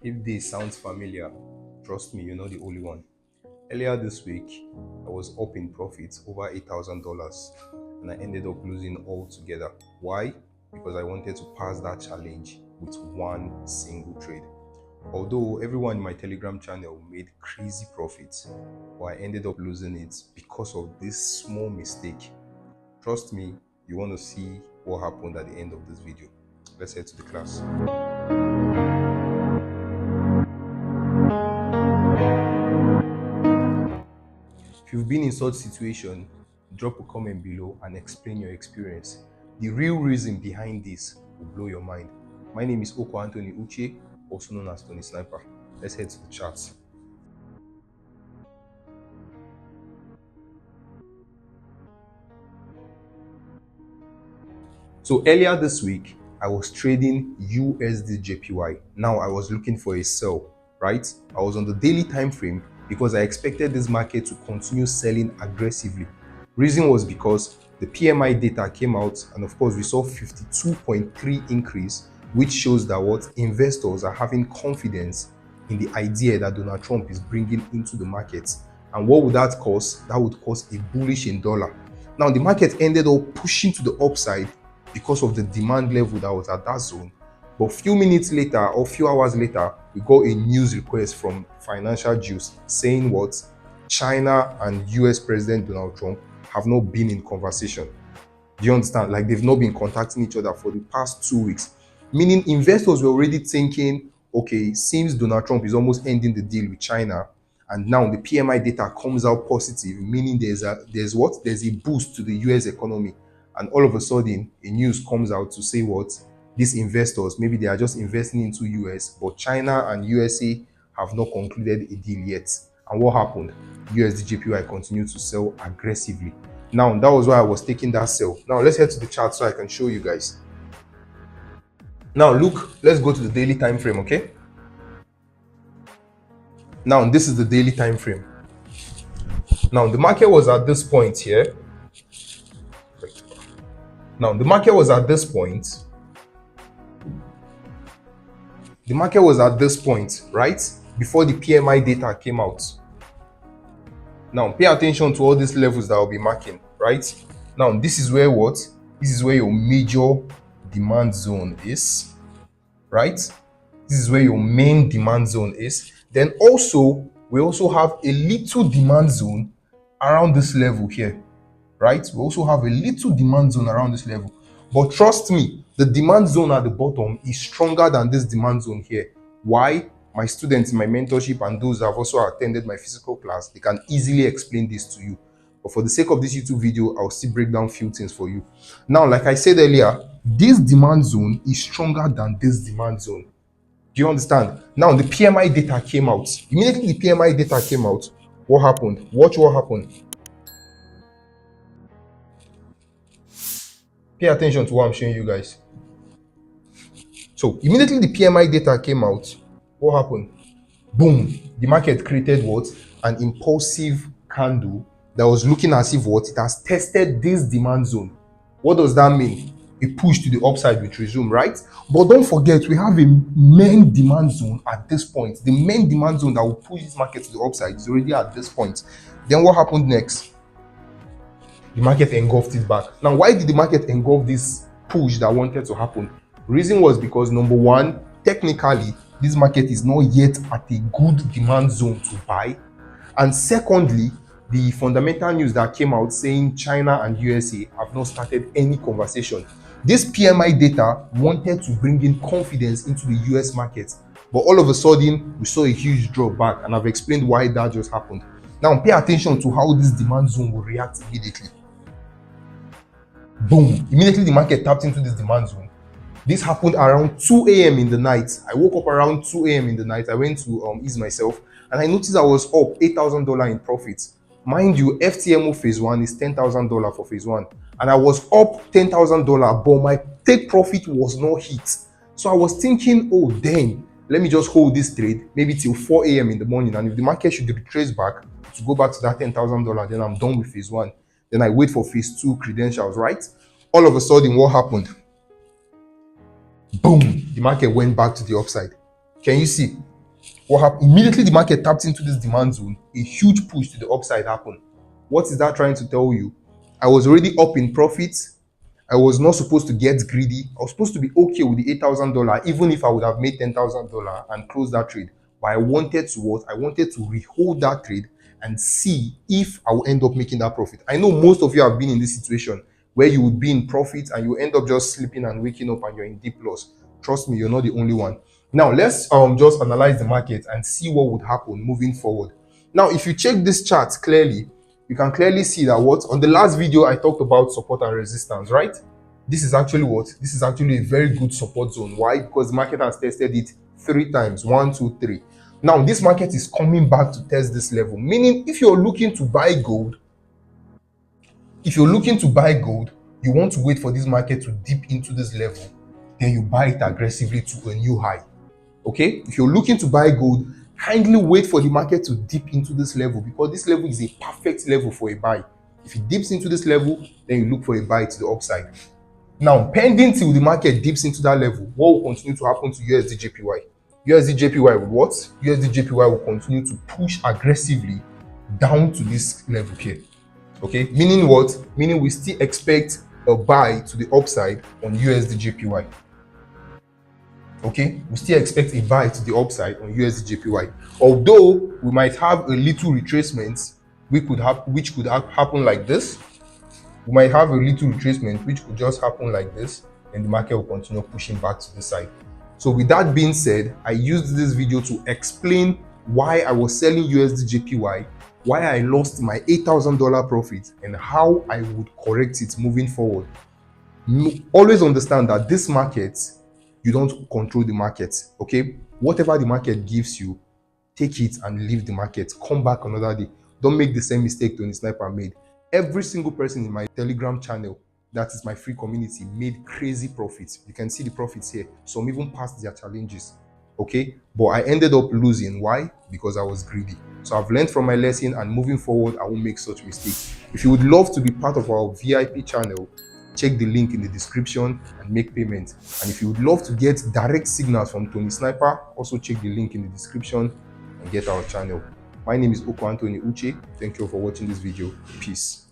If this sounds familiar, trust me, you're not the only one. Earlier this week, I was up in profits over $8,000 and I ended up losing altogether. Why? Because I wanted to pass that challenge with one single trade. Although everyone in my Telegram channel made crazy profits, but I ended up losing it because of this small mistake. Trust me, you want to see what happened at the end of this video. Let's head to the class. If you've been in such situation, drop a comment below and explain your experience. The real reason behind this will blow your mind. My name is Oko Anthony Uche, also known as Tony Sniper. Let's head to the charts. So earlier this week, I was trading USD JPY. Now I was looking for a sell, right? I was on the daily time frame because I expected this market to continue selling aggressively. Reason was because the PMI data came out and of course we saw 52.3 increase, which shows that what investors are having confidence in the idea that Donald Trump is bringing into the market. And what would that cause? That would cause a bullish in dollar. Now the market ended up pushing to the upside because of the demand level that was at that zone. But few minutes later or few hours later, we got a news request from Financial Juice saying what? China and US President Donald Trump have not been in conversation. Do you understand? Like they've not been contacting each other for the past 2 weeks. Meaning investors were already thinking, okay, since Donald Trump is almost ending the deal with China, and now the PMI data comes out positive, meaning there's a boost to the US economy. And all of a sudden, a news comes out to say what? These investors, maybe they are just investing into US, but China and USA have not concluded a deal yet. And what happened? USD JPY continued to sell aggressively. Now, that was why I was taking that sell. Now, let's head to the chart so I can show you guys. Now, look, let's go to the daily time frame, okay? Now, this is the daily time frame. Now, the market was at this point here. Now, the market was at this point. The market was at this point, right? Before the PMI data came out. Now, pay attention to all these levels that I'll be marking, right? Now, this is where what? This is where your major demand zone is, right? This is where your main demand zone is. Then also, we also have a little demand zone around this level here, right? We also have a little demand zone around this level. But trust me, the demand zone at the bottom is stronger than this demand zone here. Why? My students in my mentorship and those that have also attended my physical class, they can easily explain this to you. But for the sake of this YouTube video, I'll still break down a few things for you. Now, like I said earlier, this demand zone is stronger than this demand zone. Do you understand? Now, the PMI data came out. Immediately the PMI data came out, what happened? Watch what happened. Pay attention to what I'm showing you guys. So immediately the PMI data came out, what happened? Boom, the market created what? An impulsive candle that was looking as if what? It has tested this demand zone. What does that mean? A push to the upside which resume, right? But don't forget, we have a main demand zone at this point. The main demand zone that will push this market to the upside is already at this point. Then what happened next? The market engulfed it back. Now, why did the market engulf this push that wanted to happen? Reason was because number one, technically, this market is not yet at a good demand zone to buy. And secondly, the fundamental news that came out saying China and USA have not started any conversation. This PMI data wanted to bring in confidence into the US market. But all of a sudden, we saw a huge drop back, and I've explained why that just happened. Now, pay attention to how this demand zone will react immediately. Boom, immediately the market tapped into this demand zone. This happened around 2 a.m. in the night. I woke up around 2 a.m. in the night. I went to ease myself and I noticed I was up $8,000 in profits. Mind you, FTMO phase 1 is $10,000 for phase 1. And I was up $10,000, but my take profit was not hit. So I was thinking, oh, dang, let me just hold this trade maybe till 4 a.m. in the morning. And if the market should retrace back to go back to that $10,000, then I'm done with phase 1. Then I wait for phase 2 credentials, right? All of a sudden, what happened? Boom, the market went back to the upside. Can you see? what happened? Immediately the market tapped into this demand zone, a huge push to the upside happened. What is that trying to tell you? I was already up in profits. I was not supposed to get greedy. I was supposed to be okay with the $8,000, even if I would have made $10,000 and closed that trade. But I wanted to what? I wanted to rehold that trade and see if I will end up making that profit. I know most of you have been in this situation where you would be in profit and you end up just sleeping and waking up and you're in deep loss. Trust me, you're not the only one. Now let's just analyze the market and see what would happen moving forward. Now, if you check this chart clearly, you can clearly see that what on the last video I talked about support and resistance, right? This is actually what? This is actually a very good support zone. Why? Because the market has tested it 3 times. 1, 2, 3. Now, this market is coming back to test this level. Meaning, if you're looking to buy gold, you want to wait for this market to dip into this level, then you buy it aggressively to a new high. Okay? If you're looking to buy gold, kindly wait for the market to dip into this level, because this level is a perfect level for a buy. If it dips into this level, then you look for a buy to the upside. Now, pending till the market dips into that level, what will continue to happen to USD JPY? USD JPY will what? USD JPY will continue to push aggressively down to this level here. Okay, meaning what? Meaning we still expect a buy to the upside on USD JPY. Okay, we still expect a buy to the upside on USD JPY. Although we might have a little retracement, which could happen like this. We might have a little retracement, which could just happen like this, and the market will continue pushing back to the side. So with that being said, I used this video to explain why I was selling USD JPY, why I lost my $8,000 profit, and how I would correct it moving forward. Always understand that this market, you don't control the market, okay? Whatever the market gives you, take it and leave the market. Come back another day. Don't make the same mistake Tony Sniper made. Every single person in my Telegram channel, that is my free community, made crazy profits. You can see the profits here. Some even passed their challenges, okay? But I ended up losing. Why? Because I was greedy. So I've learned from my lesson, and moving forward, I won't make such mistakes. If you would love to be part of our VIP channel, check the link in the description and make payment. And if you would love to get direct signals from Tony Sniper, also check the link in the description and get our channel. My name is Oko Anthony Uche. Thank you for watching this video. Peace.